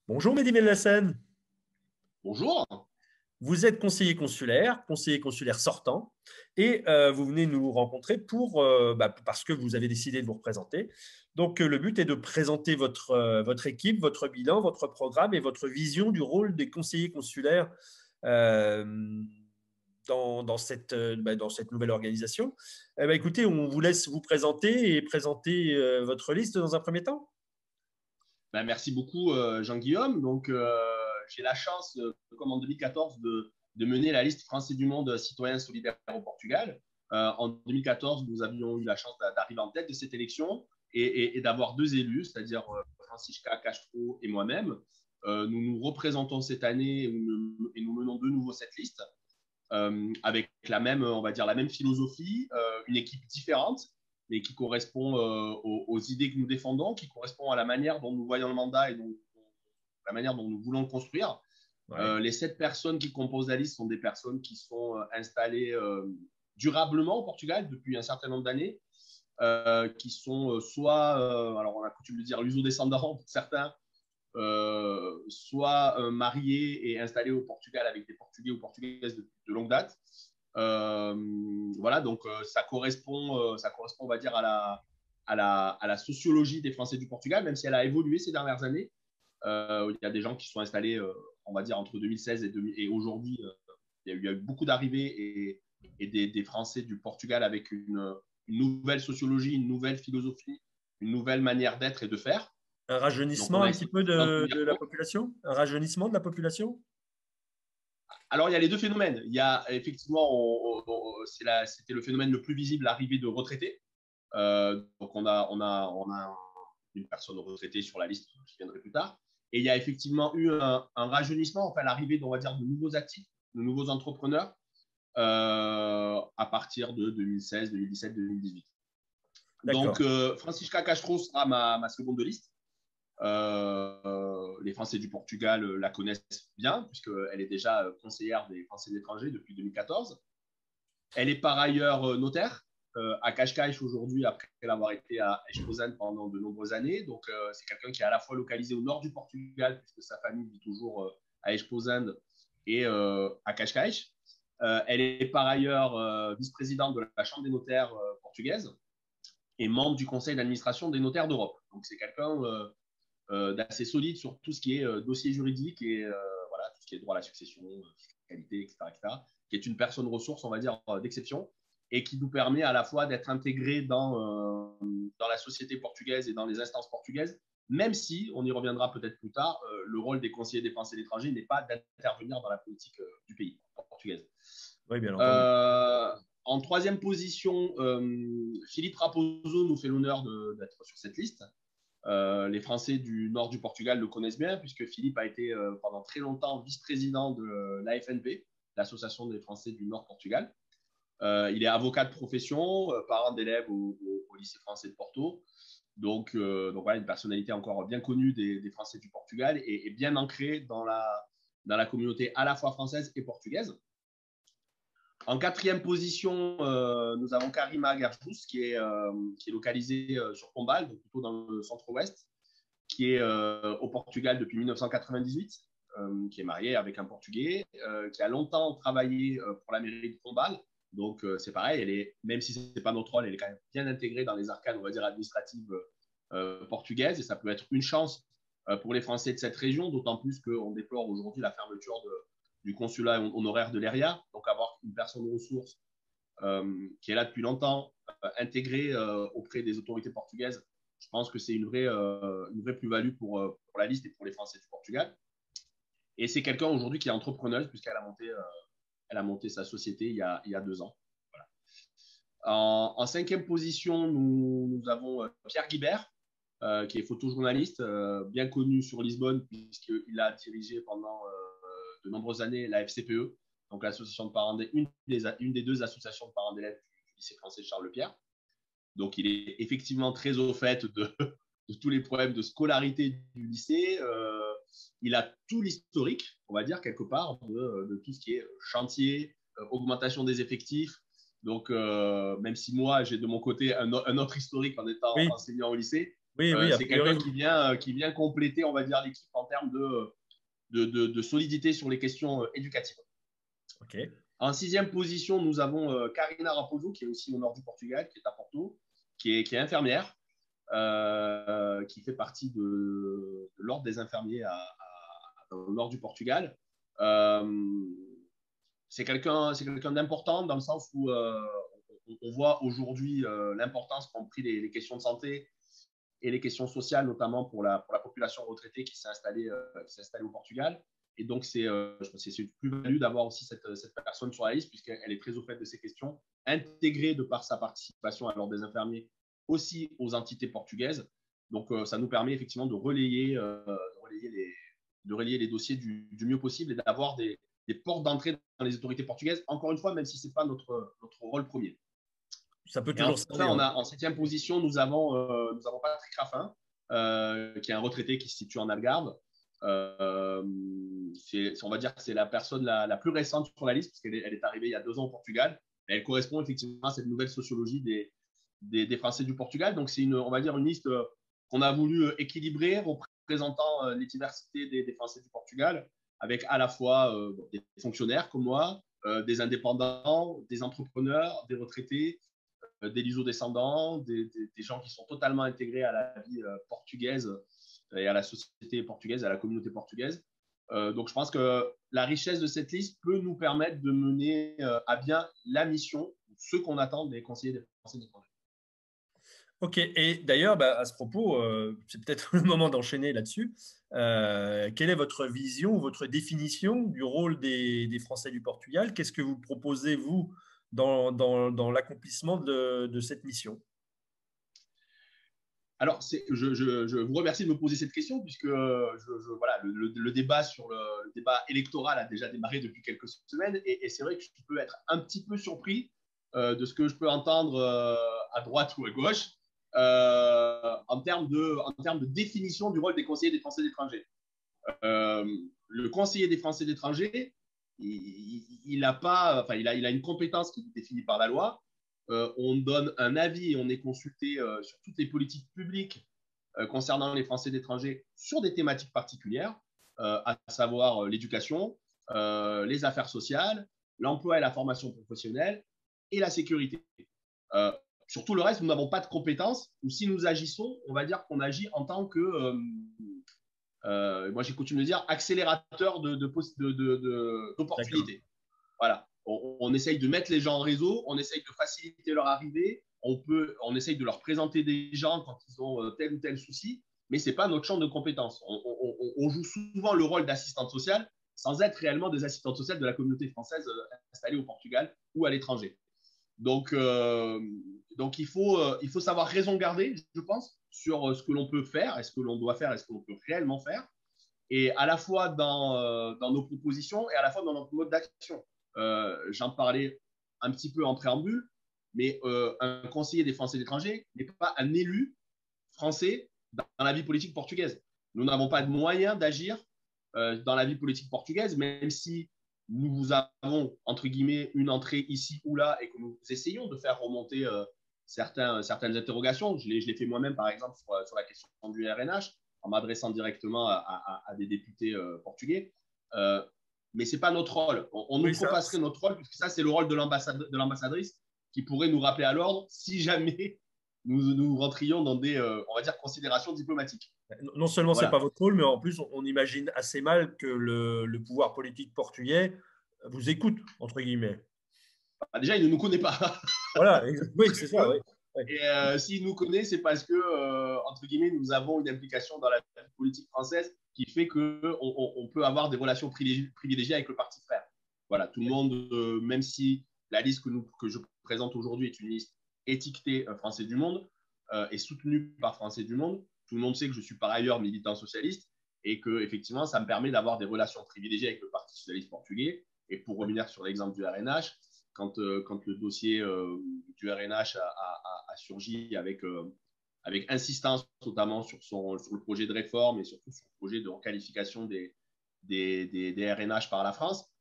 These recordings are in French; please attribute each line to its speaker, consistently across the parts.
Speaker 1: Bonjour Mehdi Belhassen,
Speaker 2: Bonjour.
Speaker 1: vous êtes conseiller consulaire sortant, et vous venez nous rencontrer parce que vous avez décidé de vous représenter. Donc le but est de présenter votre équipe, votre bilan, votre programme et votre vision du rôle des conseillers consulaires euh, dans cette nouvelle organisation. Écoutez, on vous laisse vous présenter et présenter votre liste dans un premier temps.
Speaker 2: Merci beaucoup, Jean-Guillaume. J'ai la chance, comme en 2014, de mener la liste Français du monde citoyens solidaires au Portugal. En 2014, nous avions eu la chance d'arriver en tête de cette élection et d'avoir deux élus, c'est-à-dire Francisca Castro et moi-même. Nous nous représentons cette année et nous menons de nouveau cette liste avec la même, on va dire, la même philosophie, une équipe différente, mais qui correspond aux idées que nous défendons, qui correspond à la manière dont nous voyons le mandat et la manière dont nous voulons le construire.
Speaker 1: Ouais.
Speaker 2: Les 7 personnes qui composent la liste sont des personnes qui sont installées durablement au Portugal depuis un certain nombre d'années, qui sont alors on a coutume de dire luso-descendants pour certains, soit mariés et installés au Portugal avec des Portugais ou Portugaises de longue date. Voilà, donc ça correspond, on va dire, à la sociologie des Français du Portugal, même si elle a évolué ces dernières années. Il y a des gens qui sont installés, on va dire, entre 2016 et aujourd'hui. Il y a eu beaucoup d'arrivées et des Français du Portugal avec une nouvelle sociologie, une nouvelle philosophie, une nouvelle manière d'être et de faire.
Speaker 1: Un
Speaker 2: Donc,
Speaker 1: rajeunissement
Speaker 2: on a
Speaker 1: un
Speaker 2: essayé
Speaker 1: petit peu
Speaker 2: d'en
Speaker 1: de
Speaker 2: tenir
Speaker 1: la
Speaker 2: compte.
Speaker 1: population? Un rajeunissement de la population?
Speaker 2: Alors, il y a les deux phénomènes. Il y a effectivement, c'était le phénomène le plus visible, l'arrivée de retraités. Donc, on a une personne retraitée sur la liste, je viendrai plus tard. Et il y a effectivement eu un rajeunissement, enfin l'arrivée, on va dire, de nouveaux actifs, de nouveaux entrepreneurs à partir de 2016, 2017, 2018. Donc,
Speaker 1: D'accord.
Speaker 2: Francisca Castro sera ma seconde de liste. Les Français du Portugal la connaissent bien, puisqu'elle est déjà conseillère des Français de l'étranger depuis 2014. Elle est par ailleurs notaire à Cascais aujourd'hui, après avoir été à Esposane pendant de nombreuses années. Donc, c'est quelqu'un qui est à la fois localisé au nord du Portugal, puisque sa famille vit toujours à Esposane et à Cascais. Elle est par ailleurs vice-présidente de la Chambre des notaires portugaise et membre du conseil d'administration des notaires d'Europe. Donc, c'est quelqu'un d'assez solide sur tout ce qui est dossier juridique et voilà, tout ce qui est droit à la succession, fiscalité, etc., etc., qui est une personne ressource, on va dire, d'exception, et qui nous permet à la fois d'être intégré dans la société portugaise et dans les instances portugaises, même si, on y reviendra peut-être plus tard, le rôle des conseillers des Français et l'étranger n'est pas d'intervenir dans la politique du pays portugaise.
Speaker 1: Oui, bien entendu.
Speaker 2: Euh, En troisième position, Philippe Raposo nous fait l'honneur d'être sur cette liste. Les Français du nord du Portugal le connaissent bien, puisque Philippe a été pendant très longtemps vice-président de l'AFNP, l'Association des Français du Nord Portugal. Il est avocat de profession, parent d'élèves au lycée français de Porto. Donc voilà, une personnalité encore bien connue des Français du Portugal et bien ancrée dans la communauté à la fois française et portugaise. En quatrième position, nous avons Karima Gerjous, qui est localisée sur Pombal, donc plutôt dans le centre-ouest, qui est au Portugal depuis 1998, qui est mariée avec un Portugais, qui a longtemps travaillé pour la mairie de Pombal. Donc, c'est pareil, même si ce n'est pas notre rôle, elle est quand même bien intégrée dans les arcanes, on va dire, administratives portugaises. Et ça peut être une chance pour les Français de cette région, d'autant plus qu'on déplore aujourd'hui la fermeture du consulat honoraire de l'ERIA. Donc, avoir une personne ressource qui est là depuis longtemps, intégrée auprès des autorités portugaises, je pense que c'est une vraie plus-value pour la liste et pour les Français du Portugal. Et c'est quelqu'un aujourd'hui qui est entrepreneuse, puisqu'elle a monté sa société il y a 2 ans. Voilà. En cinquième position, nous avons Pierre Guibert, qui est photojournaliste, bien connu sur Lisbonne, puisqu'il a dirigé pendant de nombreuses années la FCPE, donc l'association de parents une des deux associations de parents d'élèves du lycée français Charles Lepierre. Donc, il est effectivement très au fait de tous les problèmes de scolarité du lycée. Il a tout l'historique, on va dire, quelque part, de tout ce qui est chantier, augmentation des effectifs. Donc, même si moi, j'ai de mon côté un autre historique en étant
Speaker 1: Oui,
Speaker 2: enseignant au lycée,
Speaker 1: Oui, oui, a
Speaker 2: C'est quelqu'un
Speaker 1: priori.
Speaker 2: qui vient compléter, on va dire, l'équipe en termes de solidité sur les questions éducatives.
Speaker 1: OK.
Speaker 2: En sixième position, nous avons Karina Raposo, qui est aussi au nord du Portugal, qui est à Porto, qui est infirmière, qui fait partie de l'ordre des infirmiers au nord du Portugal. Euh, c'est quelqu'un d'important dans le sens où on voit aujourd'hui l'importance qu'ont pris les questions de santé et les questions sociales, notamment pour la population retraitée qui s'est installée au Portugal. Et donc, c'est une plus-value d'avoir aussi cette personne sur la liste, puisqu'elle est très au fait de ces questions, intégrée de par sa participation à l'ordre des infirmiers aussi aux entités portugaises. Donc, ça nous permet effectivement de relayer les dossiers du mieux possible et d'avoir des portes d'entrée dans les autorités portugaises, encore une fois, même si ce n'est pas notre rôle premier.
Speaker 1: Ça peut
Speaker 2: Et
Speaker 1: toujours
Speaker 2: enfin,
Speaker 1: servir.
Speaker 2: en septième position, nous avons Patrick Raffin, qui est un retraité qui se situe en Algarve. On va dire que c'est la personne la plus récente sur la liste, parce qu'elle est arrivée il y a 2 ans au Portugal. Et elle correspond effectivement à cette nouvelle sociologie des Français du Portugal. Donc, c'est on va dire une liste qu'on a voulu équilibrer, représentant les diversités des Français du Portugal, avec à la fois des fonctionnaires comme moi, des indépendants, des entrepreneurs, des retraités, des luso-descendants, des gens qui sont totalement intégrés à la vie portugaise et à la société portugaise, à la communauté portugaise. Donc, je pense que la richesse de cette liste peut nous permettre de mener à bien la mission, ce qu'on attend des conseillers des Français de l'étranger.
Speaker 1: Ok, et d'ailleurs, à ce propos, c'est peut-être le moment d'enchaîner là-dessus. Quelle est votre vision, votre définition du rôle des Français du Portugal? Qu'est-ce que vous proposez, vous, dans l'accomplissement de cette mission?
Speaker 2: Alors, je vous remercie de me poser cette question, puisque voilà, le débat le débat électoral a déjà démarré depuis quelques semaines, et c'est vrai que je peux être un petit peu surpris de ce que je peux entendre à droite ou à gauche en termes de définition du rôle des conseillers des Français d'étrangers. Le conseiller des Français d'étrangers, il a une compétence qui est définie par la loi. On donne un avis et on est consulté sur toutes les politiques publiques concernant les Français d'étrangers sur des thématiques particulières, à savoir l'éducation, les affaires sociales, l'emploi et la formation professionnelle et la sécurité. Euh, sur tout le reste, nous n'avons pas de compétences, ou si nous agissons, on va dire qu'on agit en tant que moi j'ai coutume de dire accélérateur
Speaker 1: D'accord.
Speaker 2: d'opportunités. Voilà. On essaye de mettre les gens en réseau, on essaye de faciliter leur arrivée, on essaye de leur présenter des gens quand ils ont tel ou tel souci, mais ce n'est pas notre champ de compétences. On joue souvent le rôle d'assistante sociale sans être réellement des assistantes sociales de la communauté française installée au Portugal ou à l'étranger. Donc, il faut savoir raison garder, je pense, sur ce que l'on peut faire, est-ce que l'on doit faire, est-ce que l'on peut réellement faire, et à la fois dans nos propositions et à la fois dans notre mode d'action. J'en parlais un petit peu en préambule, mais un conseiller des Français d'étrangers n'est pas un élu français dans la vie politique portugaise. Nous n'avons pas de moyens d'agir dans la vie politique portugaise, même si nous avons, entre guillemets, une entrée ici ou là et que nous essayons de faire remonter certaines interrogations. Je l'ai fait moi-même, par exemple, sur la question du RNH, en m'adressant directement à des députés portugais. Mais ce n'est pas notre rôle. On nous
Speaker 1: Oui, ça,
Speaker 2: propasserait notre rôle, puisque ça, c'est le rôle de l'ambassadrice qui pourrait nous rappeler à l'ordre si jamais nous rentrions dans des, on va dire, considérations diplomatiques.
Speaker 1: non seulement c'est pas
Speaker 2: Voilà.
Speaker 1: votre rôle, mais en plus, on imagine assez mal que le pouvoir politique portugais vous écoute, entre guillemets.
Speaker 2: Bah, déjà, il ne nous connaît pas.
Speaker 1: Voilà, oui, c'est ça, oui. Oui.
Speaker 2: Et s'il nous connaît, c'est parce que, entre guillemets, nous avons une implication dans la politique française qui fait qu'on peut avoir des relations privilégiées avec le parti frère. Voilà, tout le monde, même si la liste que je présente aujourd'hui est une liste étiquetée Français du Monde et soutenue par Français du Monde, tout le monde sait que je suis par ailleurs militant socialiste et que, effectivement, ça me permet d'avoir des relations privilégiées avec le Parti socialiste portugais. Et pour revenir sur l'exemple du RNH, quand le dossier du RNH a surgi avec insistance, notamment sur le projet de réforme et surtout sur le projet de requalification des RNH par la France,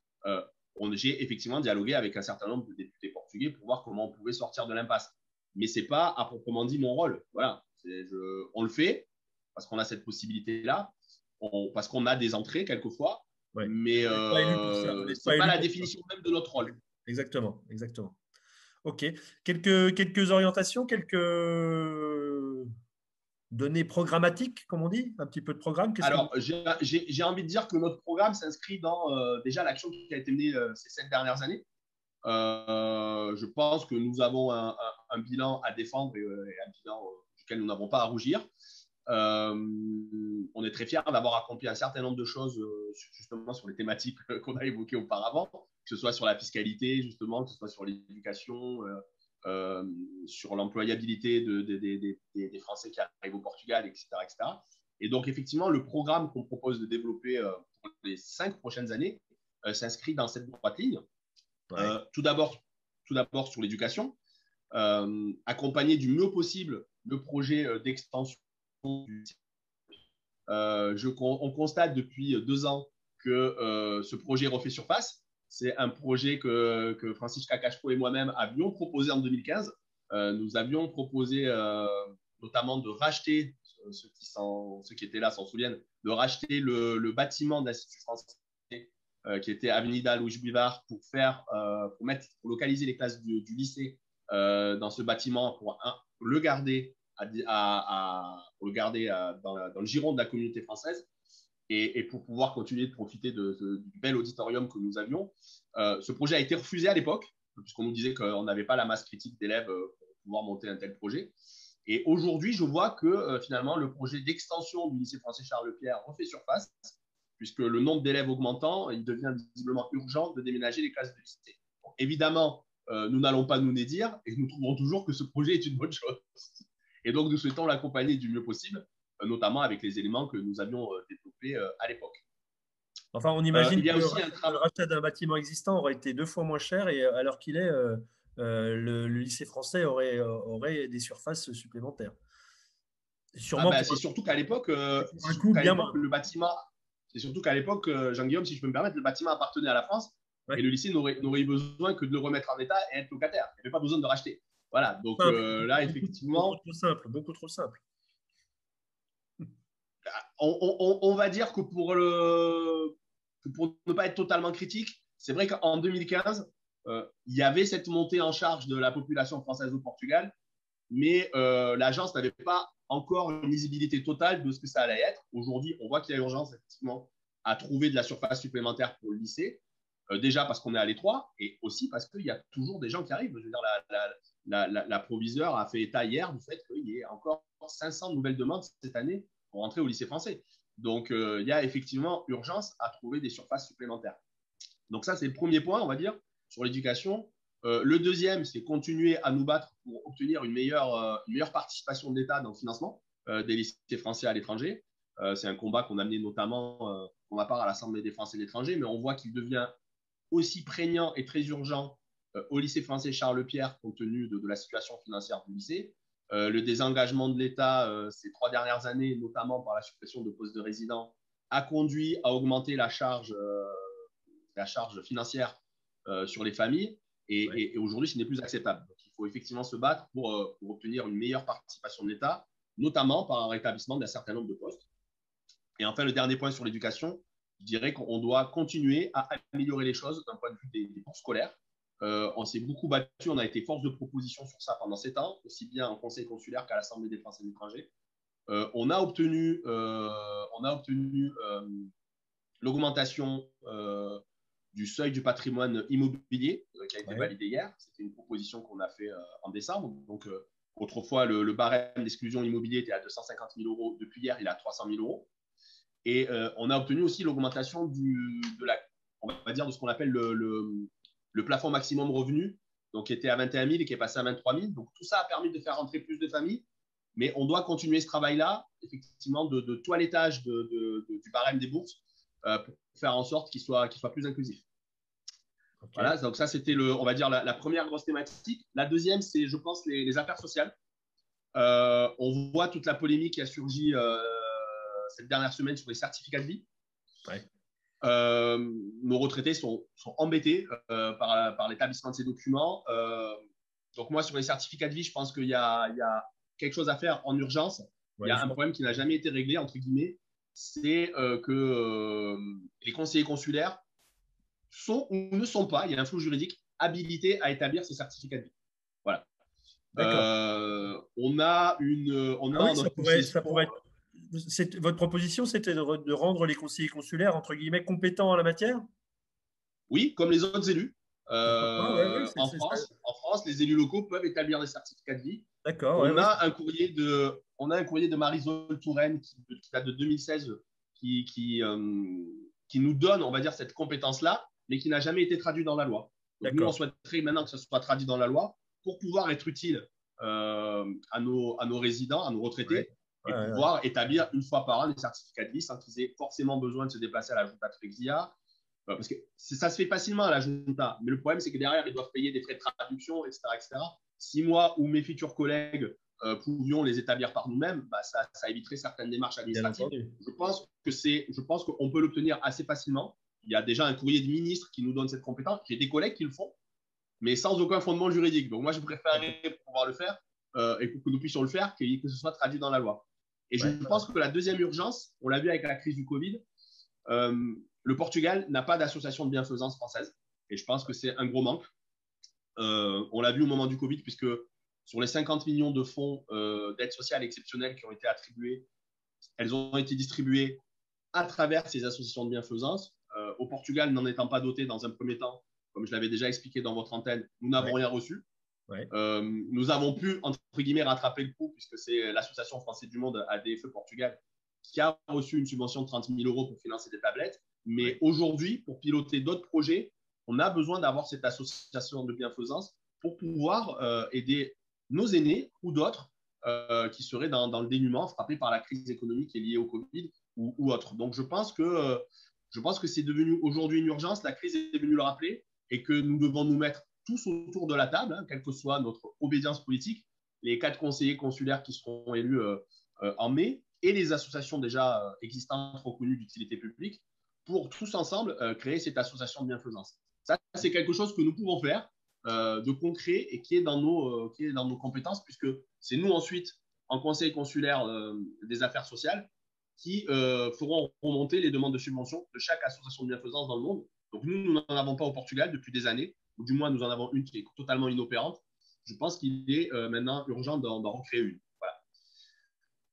Speaker 2: j'ai effectivement dialogué avec un certain nombre de députés portugais pour voir comment on pouvait sortir de l'impasse. Mais ce n'est pas à proprement dit mon rôle. Voilà. On le fait parce qu'on a cette possibilité-là, parce qu'on a des entrées quelquefois,
Speaker 1: Ouais.
Speaker 2: mais ce n'est pas la définition même de notre rôle.
Speaker 1: Exactement, exactement. Ok. Quelques orientations, quelques données programmatiques, comme on dit, un petit peu de programme.
Speaker 2: Alors, j'ai envie de dire que notre programme s'inscrit dans déjà l'action qui a été menée ces 7 dernières années. Je pense que nous avons un bilan à défendre et un bilan duquel nous n'avons pas à rougir. On est très fiers d'avoir accompli un certain nombre de choses justement sur les thématiques qu'on a évoquées auparavant, que ce soit sur la fiscalité, justement, que ce soit sur l'éducation, sur l'employabilité des Français qui arrivent au Portugal, etc., etc. Et donc, effectivement, le programme qu'on propose de développer pour les 5 prochaines années s'inscrit dans cette droite ligne.
Speaker 1: Ouais.
Speaker 2: Tout d'abord sur l'éducation, accompagner du mieux possible le projet d'extension. On constate depuis 2 ans que ce projet refait surface. C'est un projet que Francis Cacachpo et moi-même avions proposé en 2015. Nous avions proposé notamment de racheter, ceux qui étaient là s'en souviennent, de racheter le bâtiment de l'Institut français qui était Avenida Louis Bivard pour localiser les classes du lycée dans ce bâtiment pour le garder dans le giron de la communauté française et pour pouvoir continuer de profiter du bel auditorium que nous avions. Ce projet a été refusé à l'époque, puisqu'on nous disait qu'on n'avait pas la masse critique d'élèves pour pouvoir monter un tel projet. Et aujourd'hui, je vois que finalement, le projet d'extension du lycée français Charles Lepierre refait surface, puisque le nombre d'élèves augmentant, il devient visiblement urgent de déménager les classes de lycée. Bon, évidemment, nous n'allons pas nous dire et nous trouvons toujours que ce projet est une bonne chose. Et donc, nous souhaitons l'accompagner du mieux possible, notamment avec les éléments que nous avions développés à l'époque.
Speaker 1: Enfin, on imagine que
Speaker 2: le
Speaker 1: rachat d'un bâtiment existant aurait été 2 fois moins cher, et alors qu'il est, le lycée français aurait des surfaces supplémentaires. Sûrement
Speaker 2: c'est surtout qu'à l'époque, le bâtiment, c'est surtout qu'à l'époque, Jean-Guillaume, si je peux me permettre, le bâtiment appartenait à la France et le lycée n'aurait eu besoin que de le remettre en état et être locataire. Il n'y avait pas besoin de racheter. Voilà, donc là, effectivement.
Speaker 1: Beaucoup trop simple.
Speaker 2: On va dire que pour ne pas être totalement critique, c'est vrai qu'en 2015, il y avait cette montée en charge de la population française au Portugal, mais l'agence n'avait pas encore une visibilité totale de ce que ça allait être. Aujourd'hui, on voit qu'il y a urgence, effectivement, à trouver de la surface supplémentaire pour le lycée. Déjà parce qu'on est à l'étroit et aussi parce qu'il y a toujours des gens qui arrivent. Je veux dire, la proviseure a fait état hier du fait qu'il y ait encore 500 nouvelles demandes cette année pour rentrer au lycée français. Donc, il y a effectivement urgence à trouver des surfaces supplémentaires. Donc ça, c'est le premier point, on va dire, sur l'éducation. Le deuxième, c'est continuer à nous battre pour obtenir une meilleure participation de l'État dans le financement des lycées français à l'étranger. C'est un combat qu'on a mené notamment, pour ma part, à l'Assemblée des Français de l'étranger, mais on voit qu'il devient aussi prégnant et très urgent au lycée français Charles Lepierre, compte tenu de la situation financière du lycée. Le désengagement de l'État ces 3 dernières années, notamment par la suppression de postes de résidents, a conduit à augmenter la charge financière sur les familles. Et aujourd'hui, ce n'est plus acceptable. Donc, il faut effectivement se battre pour obtenir une meilleure participation de l'État, notamment par un rétablissement d'un certain nombre de postes. Et enfin, le dernier point sur l'éducation, je dirais qu'on doit continuer à améliorer les choses d'un point de vue des bourses scolaires. On s'est beaucoup battu, on a été force de proposition sur ça pendant 7 ans, aussi bien en conseil consulaire qu'à l'Assemblée des Français de l'étranger. On a obtenu l'augmentation du seuil du patrimoine immobilier qui a été validé hier. C'était une proposition qu'on a fait en décembre. Donc, autrefois, le barème d'exclusion immobilier était à 250 000 euros. Depuis hier, il est à 300 000 euros. Et on a obtenu aussi l'augmentation on va dire, de ce qu'on appelle le plafond maximum revenu, donc qui était à 21 000 et qui est passé à 23 000. Donc tout ça a permis de faire rentrer plus de familles, mais on doit continuer ce travail-là, effectivement, de toilettage du barème des bourses pour faire en sorte qu'il soit plus inclusif. Okay. Voilà, donc ça c'était on va dire la première grosse thématique. La deuxième, c'est, je pense, les affaires sociales. On voit toute la polémique qui a surgi cette dernière semaine sur les certificats de vie.
Speaker 1: Ouais.
Speaker 2: Nos retraités sont embêtés par l'établissement de ces documents. Donc moi, sur les certificats de vie, je pense qu'il y a quelque chose à faire en urgence. Il y
Speaker 1: Ouais,
Speaker 2: a un problème qui n'a jamais été réglé, entre guillemets, c'est que les conseillers consulaires sont ou ne sont pas, il y a un flou juridique, habilités à établir ces certificats de vie. Voilà.
Speaker 1: d'accord.
Speaker 2: On a
Speaker 1: Ah oui,
Speaker 2: en notre
Speaker 1: ça
Speaker 2: possession.
Speaker 1: pourrait être. Votre proposition, c'était de rendre les conseillers consulaires, entre guillemets, compétents en la matière?
Speaker 2: Oui, comme les autres élus.
Speaker 1: Pourquoi pas? Ouais, ouais,
Speaker 2: En France, les élus locaux peuvent établir des certificats de vie.
Speaker 1: d'accord, ouais, ouais.
Speaker 2: On a un courrier de Marisol Touraine qui date de 2016 qui nous donne, on va dire, cette compétence-là, mais qui n'a jamais été traduit dans la loi. Donc nous, on
Speaker 1: D'accord.
Speaker 2: souhaiterait maintenant que ce soit traduit dans la loi pour pouvoir être utile à nos résidents, à nos
Speaker 1: Ouais,
Speaker 2: retraités, et
Speaker 1: ouais, ouais.
Speaker 2: pouvoir établir une fois par an des certificats de vie sans qu'ils aient forcément besoin de se déplacer à la Junta Trexia. Parce que ça se fait facilement à la Junta, mais le problème, c'est que derrière, ils doivent payer des frais de traduction, etc. etc. Si moi ou mes futurs collègues pouvions les établir par nous-mêmes, bah, ça éviterait certaines démarches
Speaker 1: Bien
Speaker 2: administratives.
Speaker 1: entendu.
Speaker 2: Je pense qu'on peut l'obtenir assez facilement. Il y a déjà un courrier de ministre qui nous donne cette compétence. J'ai des collègues qui le font, mais sans aucun fondement juridique. Donc moi, je préférerais pouvoir le faire et que nous puissions le faire, que ce soit traduit dans la loi. Et je
Speaker 1: Ouais,
Speaker 2: pense que la deuxième urgence, on l'a vu avec la crise du Covid, le Portugal n'a pas d'association de bienfaisance française. Et je pense que c'est un gros manque. On l'a vu au moment du Covid, puisque sur les 50 millions de fonds d'aide sociale exceptionnelle qui ont été attribués, elles ont été distribuées à travers ces associations de bienfaisance. Au Portugal, n'en étant pas doté dans un premier temps, comme je l'avais déjà expliqué dans votre antenne, nous n'avons
Speaker 1: ouais,
Speaker 2: rien reçu.
Speaker 1: ouais.
Speaker 2: Nous avons pu, entre guillemets, rattraper le coup, puisque c'est l'Association française du monde, ADFE Portugal, qui a reçu une subvention de 30 000 euros pour financer des tablettes. Mais
Speaker 1: Ouais.
Speaker 2: aujourd'hui, pour piloter d'autres projets, on a besoin d'avoir cette association de bienfaisance pour pouvoir aider nos aînés ou d'autres qui seraient dans le dénuement, frappés par la crise économique qui est liée au Covid ou autre. Donc je pense que c'est devenu aujourd'hui une urgence, la crise est venue le rappeler, et que nous devons nous mettre tous autour de la table, hein, quelle que soit notre obédience politique, les 4 conseillers consulaires qui seront élus en mai, et les associations déjà existantes reconnues d'utilité publique, pour tous ensemble créer cette association de bienfaisance. Ça, c'est quelque chose que nous pouvons faire de concret et qui est dans nos compétences, puisque c'est nous ensuite, en conseil consulaire des affaires sociales, qui feront remonter les demandes de subvention de chaque association de bienfaisance dans le monde. Donc nous n'en avons pas au Portugal depuis des années, ou du moins nous en avons une qui est totalement inopérante. Je pense qu'il est maintenant urgent d'en recréer une.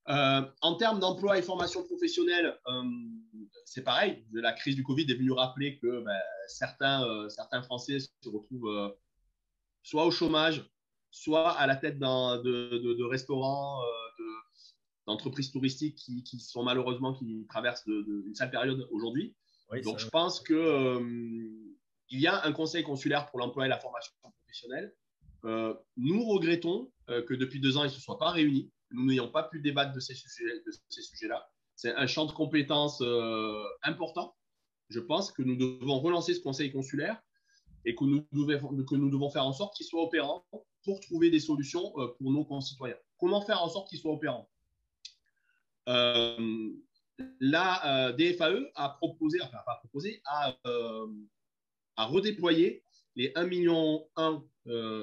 Speaker 2: En termes d'emploi et formation professionnelle, c'est pareil. La crise du Covid est venue rappeler que certains Français se retrouvent soit au chômage, soit à la tête de restaurants, d'entreprises touristiques qui sont malheureusement qui traversent une sale période aujourd'hui.
Speaker 1: Oui,
Speaker 2: Donc,
Speaker 1: ça,
Speaker 2: je pense que il y a un conseil consulaire pour l'emploi et la formation professionnelle. Nous regrettons que depuis 2 ans, ils ne se soient pas réunis. Nous n'ayons pas pu débattre de ces sujets-là. C'est un champ de compétences important. Je pense que nous devons relancer ce conseil consulaire et que nous devons faire en sorte qu'il soit opérant pour trouver des solutions pour nos concitoyens. Comment faire en sorte qu'il soit opérant? La DFAE a proposé, enfin pas proposé, a redéployé les 1,1 million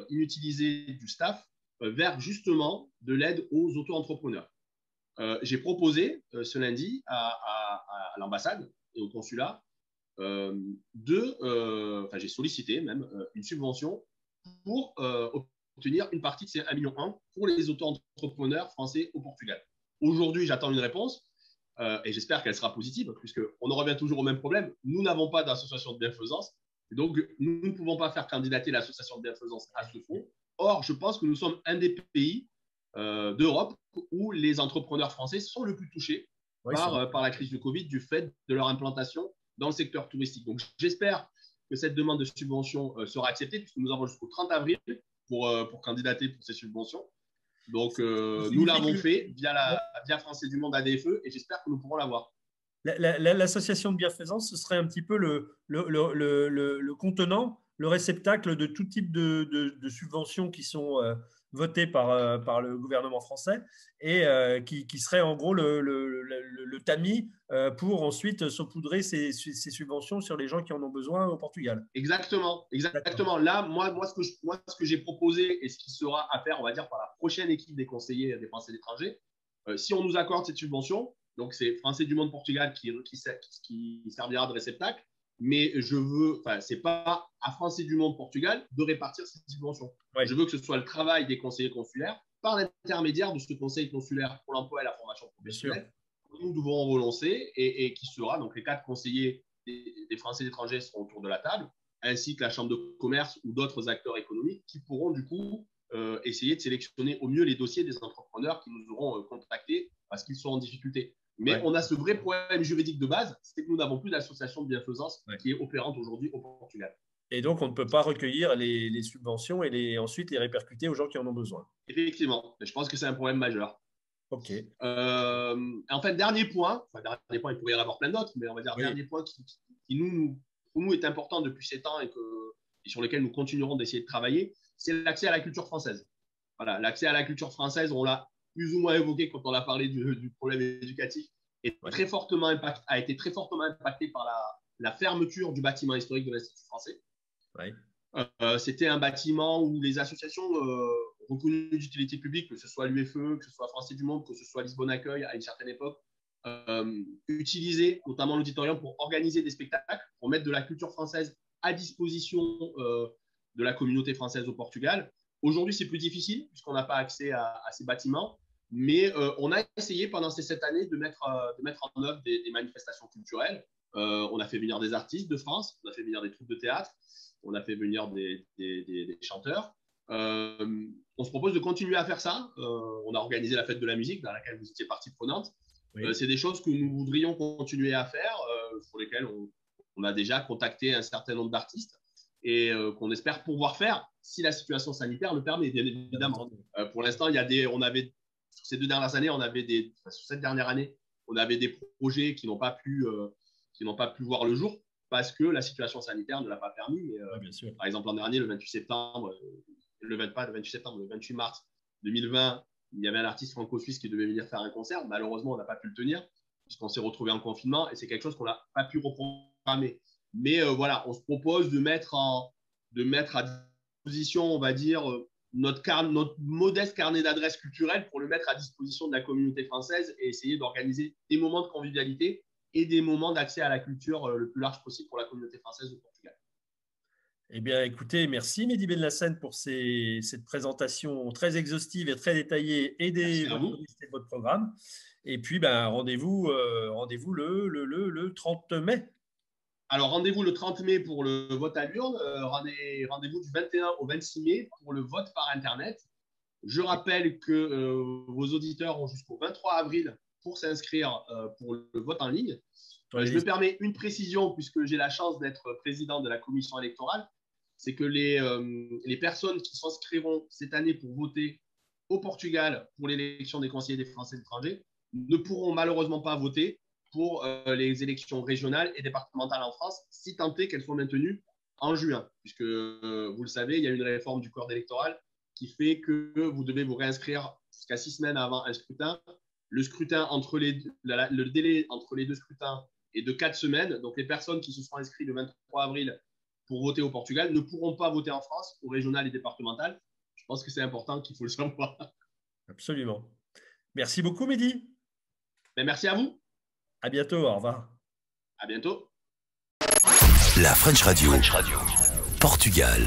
Speaker 2: inutilisés du staff vers justement de l'aide aux auto-entrepreneurs. J'ai proposé ce lundi à l'ambassade et au consulat j'ai sollicité même une subvention pour obtenir une partie de ces 1,1 million pour les auto-entrepreneurs français au Portugal. Aujourd'hui, j'attends une réponse et j'espère qu'elle sera positive, puisqu'on en revient toujours au même problème. Nous n'avons pas d'association de bienfaisance, et donc nous ne pouvons pas faire candidater l'association de bienfaisance à ce fonds. Or, je pense que nous sommes un des pays d'Europe où les entrepreneurs français sont le plus touchés
Speaker 1: oui,
Speaker 2: par la crise du Covid du fait de leur implantation dans le secteur touristique. Donc, j'espère que cette demande de subvention sera acceptée, puisque nous avons jusqu'au 30 avril pour candidater pour ces subventions. Donc,
Speaker 1: ça
Speaker 2: nous
Speaker 1: signifie
Speaker 2: l'avons
Speaker 1: que
Speaker 2: fait via Français du Monde ADFE et j'espère que nous pourrons l'avoir.
Speaker 1: l'association de bienfaisance, ce serait un petit peu le contenant, le réceptacle de tout type de subventions qui sont voté par le gouvernement français et qui serait en gros le tamis pour ensuite saupoudrer ces subventions sur les gens qui en ont besoin au Portugal.
Speaker 2: Exactement, exactement. Là, moi, ce que j'ai proposé et ce qui sera à faire, on va dire, par la prochaine équipe des conseillers des Français de l'étranger, si on nous accorde cette subvention, donc c'est Français du Monde Portugal qui servira de réceptacle, mais c'est pas à Français du Monde Portugal de répartir cette subvention. Ouais. Je veux que ce soit le travail des conseillers consulaires par l'intermédiaire de ce conseil consulaire pour l'emploi et la formation professionnelle que nous devons relancer et qui sera, donc les 4 conseillers des Français d'étrangers seront autour de la table, ainsi que la Chambre de commerce ou d'autres acteurs économiques qui pourront du coup essayer de sélectionner au mieux les dossiers des entrepreneurs qui nous auront contactés parce qu'ils sont en difficulté. Mais on a ce vrai problème juridique de base, c'est que nous n'avons plus d'association de bienfaisance qui est opérante aujourd'hui au Portugal.
Speaker 1: Et donc, on ne peut pas recueillir les subventions et ensuite les répercuter aux gens qui en ont besoin.
Speaker 2: Effectivement, je pense que c'est un problème majeur.
Speaker 1: OK.
Speaker 2: En fait, dernier point, il pourrait y en avoir plein d'autres, mais on va dire dernier point qui pour nous est important depuis 7 ans et sur lequel nous continuerons d'essayer de travailler, c'est l'accès à la culture française. Voilà, l'accès à la culture française, on l'a plus ou moins évoqué quand on a parlé du problème éducatif, a été très fortement impacté par la fermeture du bâtiment historique de l'Institut français.
Speaker 1: Ouais.
Speaker 2: C'était un bâtiment où les associations reconnues d'utilité publique, que ce soit l'UFE, que ce soit Français du Monde, que ce soit Lisbonne Accueil à une certaine époque, utilisaient notamment l'auditorium pour organiser des spectacles, pour mettre de la culture française à disposition de la communauté française au Portugal. Aujourd'hui, c'est plus difficile puisqu'on n'a pas accès à ces bâtiments, mais on a essayé pendant ces 7 années de mettre en œuvre des manifestations culturelles. On a fait venir des artistes de France, on a fait venir des troupes de théâtre, on a fait venir des chanteurs. On se propose de continuer à faire ça. On a organisé la fête de la musique dans laquelle vous étiez partie prenante. Oui. C'est des choses que nous voudrions continuer à faire, pour lesquelles on a déjà contacté un certain nombre d'artistes et qu'on espère pouvoir faire si la situation sanitaire le permet, bien évidemment. Pour l'instant, sur ces 2 dernières années, sur cette dernière année, on avait des projets qui n'ont pas pu voir le jour parce que la situation sanitaire ne l'a pas permis. Mais, bien sûr. Par exemple, l'an dernier, le 28 mars 2020, il y avait un artiste franco-suisse qui devait venir faire un concert. Malheureusement, on n'a pas pu le tenir puisqu'on s'est retrouvé en confinement et c'est quelque chose qu'on n'a pas pu reprogrammer. Mais voilà, on se propose de mettre à disposition, on va dire, notre modeste carnet d'adresses culturelles pour le mettre à disposition de la communauté française et essayer d'organiser des moments de convivialité et des moments d'accès à la culture le plus large possible pour la communauté française au Portugal.
Speaker 1: Eh bien, écoutez, merci Mehdi Benlassane pour cette présentation très exhaustive et très détaillée et de votre programme. Et puis, rendez-vous le 30 mai.
Speaker 2: Alors, rendez-vous le 30 mai pour le vote à l'urne. Rendez-vous du 21 au 26 mai pour le vote par Internet. Je rappelle que vos auditeurs ont jusqu'au 23 avril pour s'inscrire pour le vote en ligne. Je me permets une précision puisque j'ai la chance d'être président de la commission électorale. C'est que les personnes qui s'inscriront cette année pour voter au Portugal pour l'élection des conseillers des Français de l'étranger ne pourront malheureusement pas voter pour les élections régionales et départementales en France, si tant est qu'elles soient maintenues en juin. Puisque, vous le savez, il y a une réforme du code électoral qui fait que vous devez vous réinscrire jusqu'à 6 semaines avant un scrutin. Le délai entre les 2 scrutins est de 4 semaines. Donc, les personnes qui se sont inscrites le 23 avril pour voter au Portugal ne pourront pas voter en France, au régional et départemental. Je pense que c'est important qu'il faut le savoir.
Speaker 1: Absolument. Merci beaucoup, Mehdi.
Speaker 2: Merci à vous.
Speaker 1: À bientôt, au revoir.
Speaker 2: À bientôt.
Speaker 3: La French Radio. Portugal.